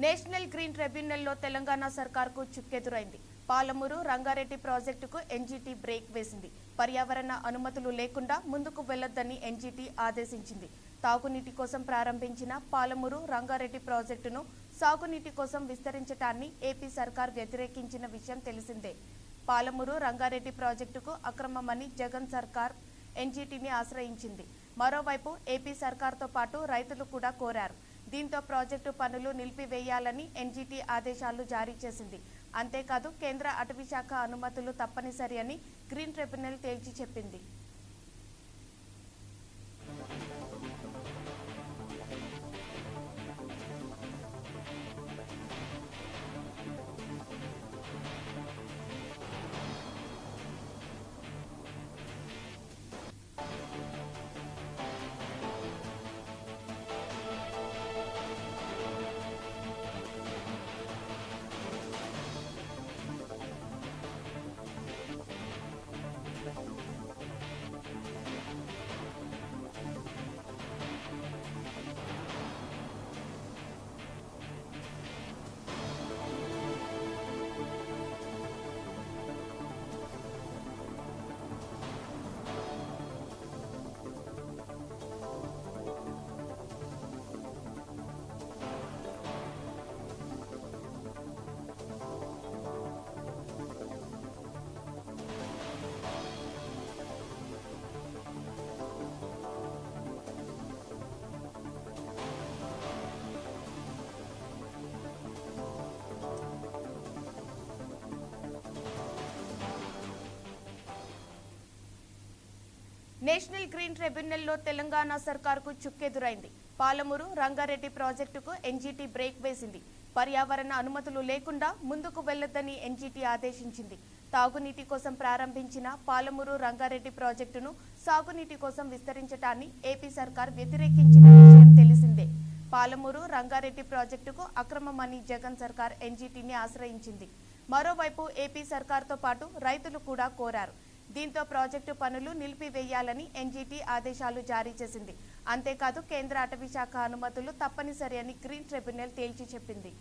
National green ట్రిబ్యునల్లో తెలంగాణ సర్కార్కు చుక్కెదురైంది. పాలమూరు రంగారెడ్డి ప్రాజెక్టుకు ఎన్జీటీ బ్రేక్ వేసింది. పర్యావరణ అనుమతులు లేకుండా ముందుకు వెళ్లొద్దని ఎన్జీటీ ఆదేశించింది. తాగునీటి కోసం ప్రారంభించిన పాలమూరు రంగారెడ్డి ప్రాజెక్టును సాగునీటి కోసం విస్తరించడాన్ని ఏపీ సర్కార్ వ్యతిరేకించిన విషయం తెలిసిందే. పాలమూరు రంగారెడ్డి ప్రాజెక్టుకు అక్రమమని జగన్ సర్కార్ ఎన్జీటీని ఆశ్రయించింది. మరోవైపు ఏపీ సర్కార్తో పాటు రైతులు కూడా కోరారు. దీంతో ప్రాజెక్టు పనులు నిలిపివేయాలని ఎన్జీటీ ఆదేశాలు జారీ చేసింది. అంతేకాదు కేంద్ర అటవీ శాఖ అనుమతులు తప్పనిసరి అని గ్రీన్ ట్రిబ్యునల్ తేల్చి చెప్పింది. నేషనల్ గ్రీన్ ట్రిబ్యునల్లో తెలంగాణ సర్కార్కు చుక్కెదురైంది. పాలమూరు రంగారెడ్డి ప్రాజెక్టుకు ఎన్జీటీ బ్రేక్ వేసింది. పర్యావరణ అనుమతులు లేకుండా ముందుకు వెళ్లొద్దని ఎన్జీటీ ఆదేశించింది. తాగునీటి కోసం ప్రారంభించిన పాలమూరు రంగారెడ్డి ప్రాజెక్టును సాగునీటి కోసం విస్తరించడాన్ని ఏపీ సర్కార్ వ్యతిరేకించిన విషయం తెలిసిందే. పాలమూరు రంగారెడ్డి ప్రాజెక్టుకు అక్రమమని జగన్ సర్కార్ ఎన్జీటీని ఆశ్రయించింది. మరోవైపు ఏపీ సర్కార్తో పాటు రైతులు కూడా కోరారు. దీంతో ప్రాజెక్టు పనులు నిలిపివేయాలని ఎన్జీటీ ఆదేశాలు జారీ చేసింది. అంతేకాదు కేంద్ర అటవీ శాఖ అనుమతులు తప్పనిసరి అని గ్రీన్ ట్రిబ్యునల్ తేల్చి చెప్పింది.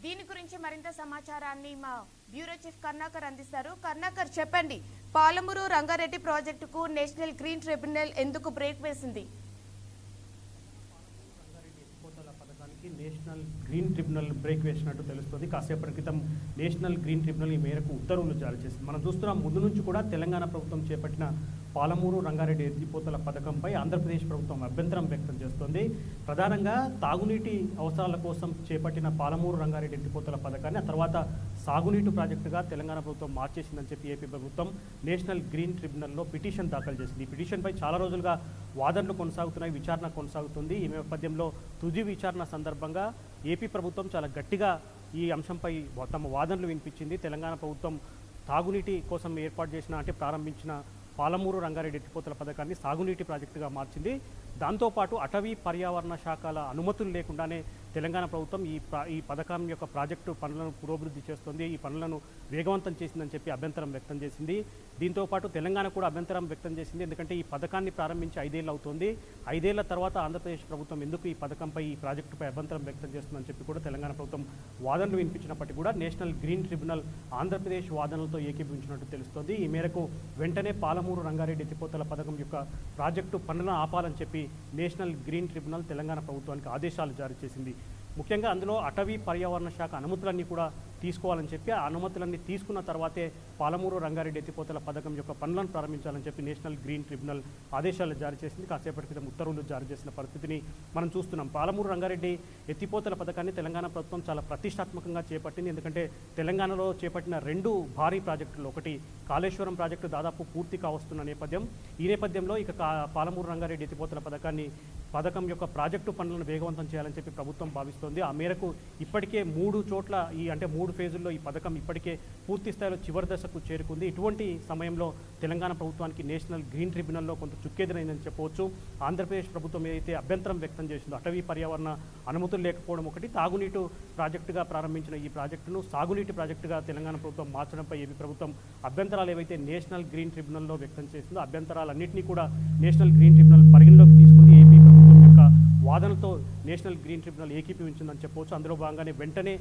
దీని గురించి మరింత సమాచారాన్ని మా బ్యూరో చీఫ్ కర్ణాకర్ అందిస్తారు. కర్ణాకర్ చెప్పండి, పాలమూరు రంగారెడ్డి ప్రాజెక్టుకు నేషనల్ గ్రీన్ ట్రిబ్యునల్ ఎందుకు బ్రేక్ వేసింది? నేషనల్ గ్రీన్ ట్రిబ్యునల్ బ్రేక్ వేసినట్టు తెలుస్తుంది. కాసేపటి క్రితం నేషనల్ గ్రీన్ ట్రిబ్యునల్ ఈ మేరకు ఉత్తర్వులు జారీ చేసింది. మనం చూస్తున్నాం, ముందు నుంచి కూడా తెలంగాణ ప్రభుత్వం చేపట్టిన పాలమూరు రంగారెడ్డి ఎత్తిపోతల పథకంపై ఆంధ్రప్రదేశ్ ప్రభుత్వం అభ్యంతరం వ్యక్తం చేస్తోంది. ప్రధానంగా తాగునీటి అవసరాల కోసం చేపట్టిన పాలమూరు రంగారెడ్డి ఎత్తిపోతల పథకాన్ని ఆ తర్వాత సాగునీటి ప్రాజెక్టుగా తెలంగాణ ప్రభుత్వం మార్చేసిందని చెప్పి ఏపీ ప్రభుత్వం నేషనల్ గ్రీన్ ట్రిబ్యునల్లో పిటిషన్ దాఖలు చేసింది. ఈ పిటిషన్పై చాలా రోజులుగా వాదనలు కొనసాగుతున్నాయి, విచారణ కొనసాగుతుంది. ఈ నేపథ్యంలో తుది విచారణ సందర్భంగా ఏపీ ప్రభుత్వం చాలా గట్టిగా ఈ అంశంపై తమ వాదనలు వినిపించింది. తెలంగాణ ప్రభుత్వం తాగునీటి కోసం ఏర్పాటు చేసిన ప్రారంభించిన పాలమూరు రంగారెడ్డి ఎత్తిపోతల పథకాన్ని సాగునీటి ప్రాజెక్టుగా మార్చింది. దాంతోపాటు అటవీ పర్యావరణ శాఖల అనుమతులు లేకుండానే తెలంగాణ ప్రభుత్వం ఈ పథకం యొక్క ప్రాజెక్టు పనులను పురోభివృద్ధి చేస్తుంది, ఈ పనులను వేగవంతం చేసిందని చెప్పి అభ్యంతరం వ్యక్తం చేసింది. దీంతోపాటు తెలంగాణ కూడా అభ్యంతరం వ్యక్తం చేసింది. ఎందుకంటే ఈ పథకాన్ని ప్రారంభించి 5 ఏళ్ళు అవుతోంది. 5 ఏళ్ల తర్వాత ఆంధ్రప్రదేశ్ ప్రభుత్వం ఎందుకు ఈ పథకంపై ఈ ప్రాజెక్టుపై అభ్యంతరం వ్యక్తం చేస్తుందని చెప్పి కూడా తెలంగాణ ప్రభుత్వం వాదనలు వినిపించినప్పటికీ కూడా నేషనల్ గ్రీన్ ట్రిబ్యునల్ ఆంధ్రప్రదేశ్ వాదనలతో ఏకీభవించినట్టు తెలుస్తోంది. ఈ మేరకు వెంటనే పాలమూరు రంగారెడ్డి ఎత్తిపోతల పథకం యొక్క ప్రాజెక్టు పనులను ఆపాలని చెప్పి నేషనల్ గ్రీన్ ట్రిబ్యునల్ తెలంగాణ ప్రభుత్వానికి ఆదేశాలు జారీ చేసింది. ముఖ్యంగా అందులో అటవీ పర్యావరణ శాఖ అనుమతులన్నీ కూడా తీసుకోవాలని చెప్పి, ఆ అనుమతులన్నీ తీసుకున్న తర్వాతే పాలమూరు రంగారెడ్డి ఎత్తిపోతల పథకం యొక్క పనులను ప్రారంభించాలని చెప్పి నేషనల్ గ్రీన్ ట్రిబ్యునల్ ఆదేశాలు జారీ చేసింది. కాసేపటి క్రితం ఉత్తర్వులు జారీ చేసిన పరిస్థితిని మనం చూస్తున్నాం. పాలమూరు రంగారెడ్డి ఎత్తిపోతల పథకాన్ని తెలంగాణ ప్రభుత్వం చాలా ప్రతిష్టాత్మకంగా చేపట్టింది. ఎందుకంటే తెలంగాణలో చేపట్టిన 2 భారీ ప్రాజెక్టులు, ఒకటి కాళేశ్వరం ప్రాజెక్టు దాదాపు పూర్తి కావస్తున్న నేపథ్యం. ఈ నేపథ్యంలో ఇక పాలమూరు రంగారెడ్డి ఎత్తిపోతల పథకం యొక్క ప్రాజెక్టు పనులను వేగవంతం చేయాలని చెప్పి ప్రభుత్వం భావిస్తోంది. ఆ మేరకు ఇప్పటికే 3 చోట్ల 3 ఫేజుల్లో ఈ పథకం ఇప్పటికే పూర్తి స్థాయిలో చివరి దశకు చేరుకుంది. ఇటువంటి సమయంలో తెలంగాణ ప్రభుత్వానికి నేషనల్ గ్రీన్ ట్రిబ్యునల్లో కొంత చుక్కెదురైందని చెప్పవచ్చు. ఆంధ్రప్రదేశ్ ప్రభుత్వం ఏదైతే అభ్యంతరం వ్యక్తం చేసిందో, అటవీ పర్యావరణ అనుమతులు లేకపోవడం ఒకటి, తాగునీటి ప్రాజెక్టుగా ప్రారంభించిన ఈ ప్రాజెక్టును సాగునీటి ప్రాజెక్టుగా తెలంగాణ ప్రభుత్వం మార్చడంపై ఏపీ ప్రభుత్వం అభ్యంతరాలు ఏవైతే నేషనల్ గ్రీన్ ట్రిబ్యునల్లో వ్యక్తం చేసిందో, అభ్యంతరాలన్నింటినీ కూడా నేషనల్ గ్రీన్ ట్రిబ్యునల్ పరిగణలోకి తీసుకుని ఏపీ ప్రభుత్వం యొక్క వాదనతో నేషనల్ గ్రీన్ ట్రిబ్యునల్ ఏకీభవించిందని చెప్పవచ్చు. అందులో భాగంగానే వెంటనే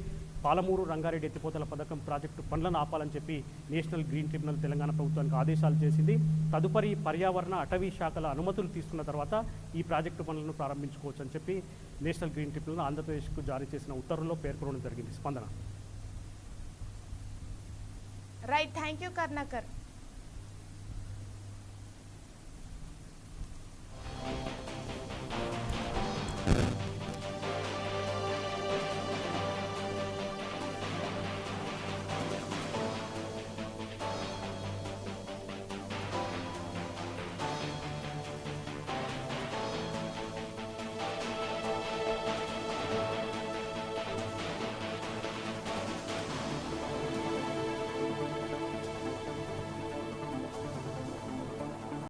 పాలమూరు రంగారెడ్డి ఎత్తిపోతల పథకం ప్రాజెక్టు పనులను ఆపాలని చెప్పి నేషనల్ గ్రీన్ ట్రిబ్యునల్ తెలంగాణ ప్రభుత్వానికి ఆదేశాలు చేసింది. తదుపరి పర్యావరణ అటవీ శాఖల అనుమతులు తీసుకున్న తర్వాత ఈ ప్రాజెక్టు పనులను ప్రారంభించుకోవచ్చు అని చెప్పి నేషనల్ గ్రీన్ ట్రిబ్యునల్ ఆంధ్రప్రదేశ్కు జారీ చేసిన ఉత్తర్వుల్లో పేర్కొనడం జరిగింది. స్పందన. Right, thank you Karunakar.